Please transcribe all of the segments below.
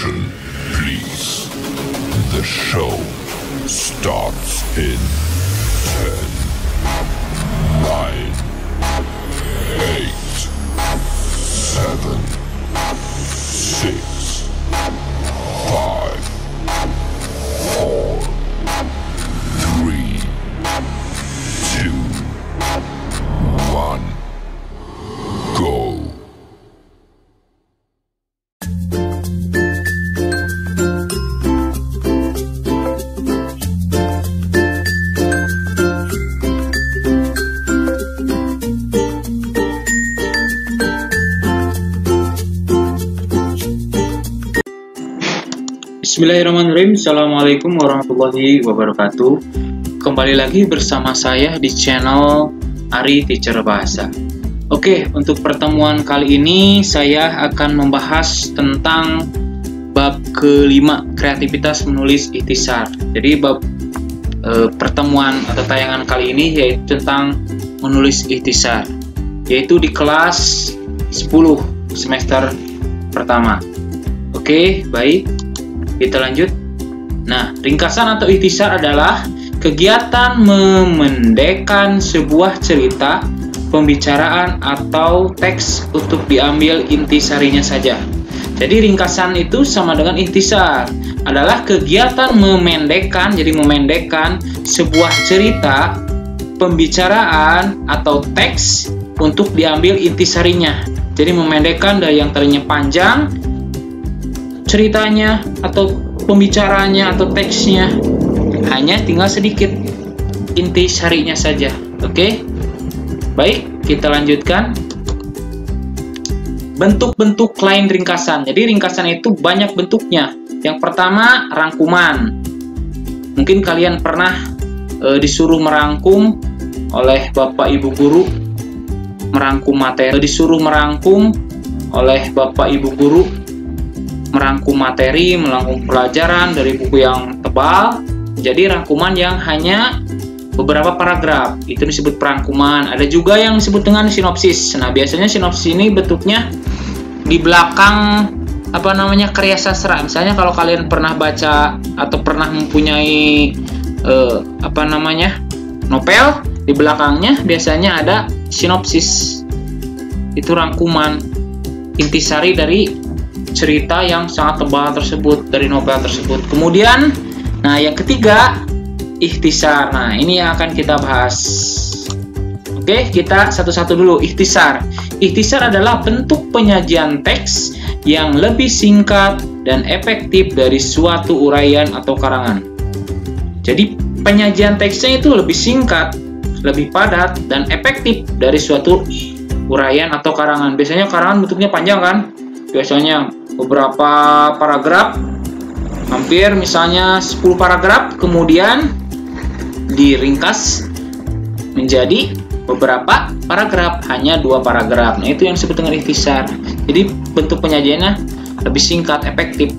Attention, please. The show starts in 10, 9, 8, 7, 6, 5, 4, 3, 2, 1, go. Bismillahirrahmanirrahim. Assalamualaikum warahmatullahi wabarakatuh. Kembali lagi bersama saya di channel Ari Teacher Bahasa. Oke, untuk pertemuan kali ini saya akan membahas tentang bab kelima, kreativitas menulis ikhtisar. Jadi bab pertemuan atau tayangan kali ini yaitu tentang menulis ikhtisar, yaitu di kelas 10 semester pertama. Oke, baik. Kita lanjut. Nah, ringkasan atau ikhtisar adalah kegiatan memendekkan sebuah cerita, pembicaraan, atau teks untuk diambil intisarinya saja. Jadi ringkasan itu sama dengan ikhtisar, adalah kegiatan memendekkan, jadi memendekkan sebuah cerita, pembicaraan, atau teks untuk diambil intisarinya. Jadi memendekkan dari yang tadinya panjang ceritanya atau pembicaranya atau teksnya, hanya tinggal sedikit intisarinya saja. Oke, baik, kita lanjutkan. Bentuk-bentuk lain ringkasan. Jadi ringkasan itu banyak bentuknya. Yang pertama, rangkuman. Mungkin kalian pernah disuruh merangkum oleh Bapak Ibu guru, merangkum materi, disuruh merangkum oleh Bapak Ibu guru, merangkum materi, merangkum pelajaran dari buku yang tebal. Jadi rangkuman yang hanya beberapa paragraf, itu disebut perangkuman. Ada juga yang disebut dengan sinopsis. Nah, biasanya sinopsis ini bentuknya di belakang karya sastra. Misalnya kalau kalian pernah baca atau pernah mempunyai novel, di belakangnya biasanya ada sinopsis. Itu rangkuman intisari dari cerita yang sangat tebal tersebut, dari novel tersebut. Kemudian, nah yang ketiga, ikhtisar. Nah, ini yang akan kita bahas. Oke, kita satu-satu dulu. Ikhtisar. Ikhtisar adalah bentuk penyajian teks yang lebih singkat dan efektif dari suatu uraian atau karangan. Jadi, penyajian teksnya itu lebih singkat, lebih padat, dan efektif dari suatu uraian atau karangan. Biasanya karangan bentuknya panjang kan? Biasanya beberapa paragraf, hampir misalnya 10 paragraf, kemudian diringkas menjadi beberapa paragraf, hanya 2 paragraf. Nah, itu yang disebut dengan ikhtisar. Jadi bentuk penyajiannya lebih singkat, efektif.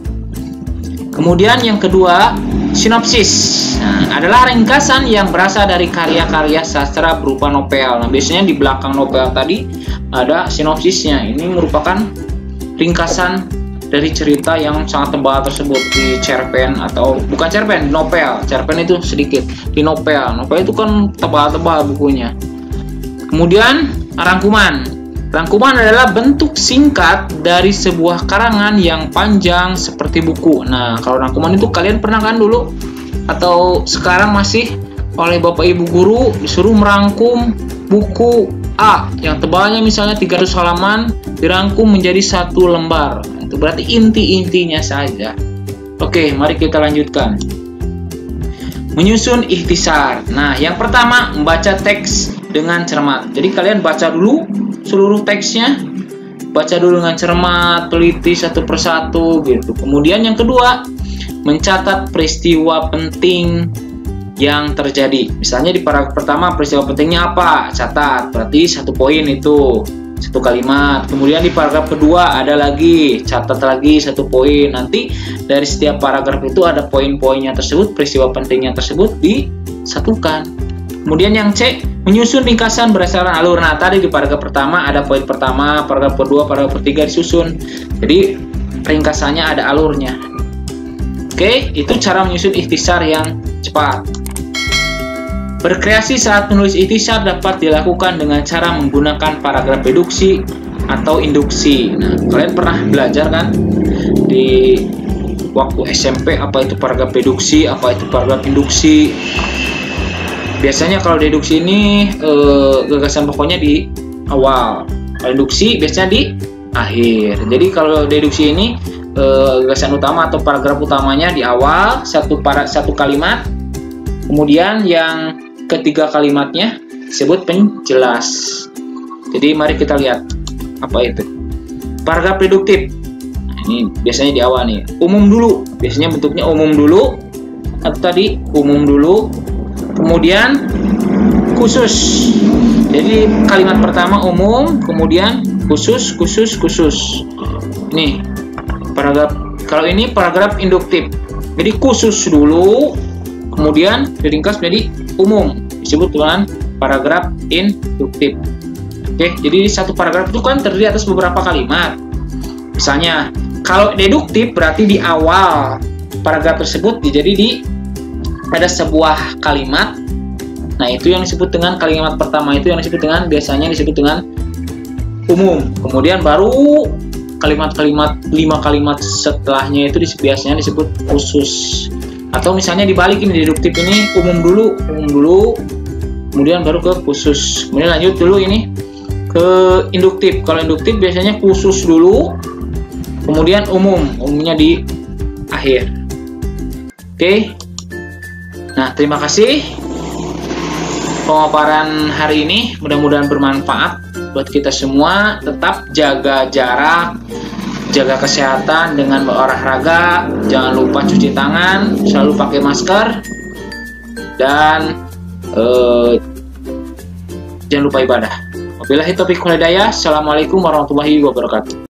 Kemudian yang kedua, sinopsis. Nah, adalah ringkasan yang berasal dari karya-karya sastra berupa novel. Nah, biasanya di belakang novel tadi ada sinopsisnya. Ini merupakan ringkasan dari cerita yang sangat tebal tersebut di cerpen, atau bukan cerpen, novel. Cerpen itu sedikit. Di novel itu kan tebal-tebal bukunya. Kemudian rangkuman. Rangkuman adalah bentuk singkat dari sebuah karangan yang panjang seperti buku. Nah, kalau rangkuman itu kalian pernah kan dulu atau sekarang masih oleh Bapak Ibu guru disuruh merangkum buku A yang tebalnya misalnya 300 halaman dirangkum menjadi 1 lembar. Itu berarti inti-intinya saja. Oke, mari kita lanjutkan. Menyusun ikhtisar. Nah, yang pertama, membaca teks dengan cermat. Jadi kalian baca dulu seluruh teksnya, baca dulu dengan cermat, teliti satu persatu gitu. Kemudian yang kedua, mencatat peristiwa penting yang terjadi. Misalnya di paragraf pertama, peristiwa pentingnya apa? Catat, berarti 1 poin itu, 1 kalimat. Kemudian di paragraf kedua ada lagi, catat lagi 1 poin. Nanti dari setiap paragraf itu ada poin-poinnya tersebut, peristiwa pentingnya tersebut disatukan. Kemudian yang C, menyusun ringkasan berdasarkan alur. Nah, tadi di paragraf pertama ada poin pertama, paragraf kedua, paragraf ketiga disusun. Jadi ringkasannya, ada alurnya. Oke, itu cara menyusun ikhtisar yang cepat. Berkreasi saat menulis ikhtisar dapat dilakukan dengan cara menggunakan paragraf deduksi atau induksi. Nah, kalian pernah belajar kan di waktu SMP apa itu paragraf deduksi, apa itu paragraf induksi. Biasanya kalau deduksi ini gagasan pokoknya di awal, kalau induksi biasanya di akhir. Jadi kalau deduksi ini gagasan utama atau paragraf utamanya di awal, satu kalimat, kemudian yang ketiga kalimatnya disebut penjelas. Jadi mari kita lihat apa itu paragraf deduktif. Ini biasanya di awal nih, umum dulu, biasanya bentuknya umum dulu atau tadi umum dulu, kemudian khusus. Jadi kalimat pertama umum, kemudian khusus. Nih paragraf, kalau ini paragraf induktif, jadi khusus dulu, kemudian diringkas menjadi umum, disebut dengan paragraf induktif. Oke, jadi satu paragraf itu kan terdiri atas beberapa kalimat. Misalnya kalau deduktif berarti di awal paragraf tersebut jadi ada sebuah kalimat. Nah, itu yang disebut dengan kalimat pertama, itu yang disebut dengan biasanya disebut dengan umum. Kemudian baru kalimat-kalimat 5 kalimat setelahnya itu biasanya disebut khusus. Atau misalnya dibalik, ini deduktif ini umum dulu, kemudian baru ke khusus. Kemudian lanjut dulu ini ke induktif. Kalau induktif biasanya khusus dulu, kemudian umumnya di akhir. Oke. Nah, terima kasih pemaparan hari ini, mudah-mudahan bermanfaat buat kita semua. Tetap jaga jarak, jaga kesehatan dengan berolahraga, jangan lupa cuci tangan, selalu pakai masker, dan jangan lupa ibadah. Wabillahi taufiq wal hidayah. Assalamualaikum warahmatullahi wabarakatuh.